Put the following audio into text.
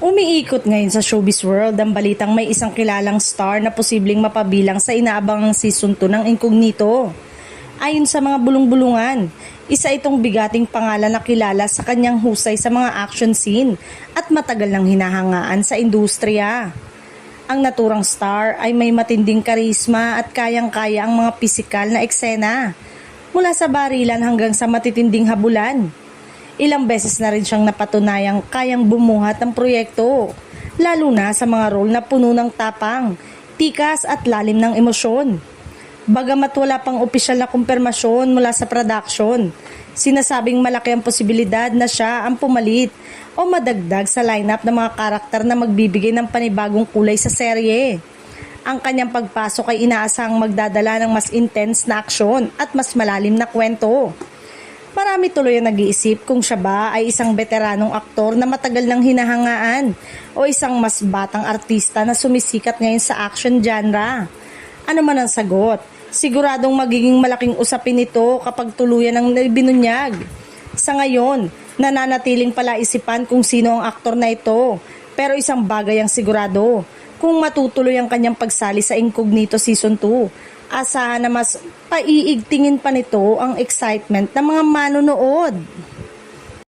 Umiikot ngayon sa showbiz world ang balitang may isang kilalang star na posibleng mapabilang sa inaabangang season 2 ng Incognito. Ayon sa mga bulong-bulungan, isa itong bigating pangalan na kilala sa kanyang husay sa mga action scene at matagal nang hinahangaan sa industriya. Ang naturang star ay may matinding karisma at kayang-kaya ang mga pisikal na eksena, mula sa barilan hanggang sa matitinding habulan. Ilang beses na rin siyang napatunayang kayang bumuhat ng proyekto, lalo na sa mga role na puno ng tapang, tikas at lalim ng emosyon. Bagamat wala pang opisyal na kumpirmasyon mula sa production, sinasabing malaki ang posibilidad na siya ang pumalit o madagdag sa lineup ng mga karakter na magbibigay ng panibagong kulay sa serye. Ang kanyang pagpasok ay inaasahang magdadala ng mas intense na aksyon at mas malalim na kwento. Marami tuloy ang nag-iisip kung siya ba ay isang veteranong aktor na matagal nang hinahangaan o isang mas batang artista na sumisikat ngayon sa action genre. Ano man ang sagot, siguradong magiging malaking usapin ito kapag tuluyan ang binunyag. Sa ngayon, nananatiling palaisipan kung sino ang aktor na ito, pero isang bagay ang sigurado, kung matutuloy ang kanyang pagsali sa Incognito Season 2, asahan na mas paiigtingin pa nito ang excitement ng mga manonood.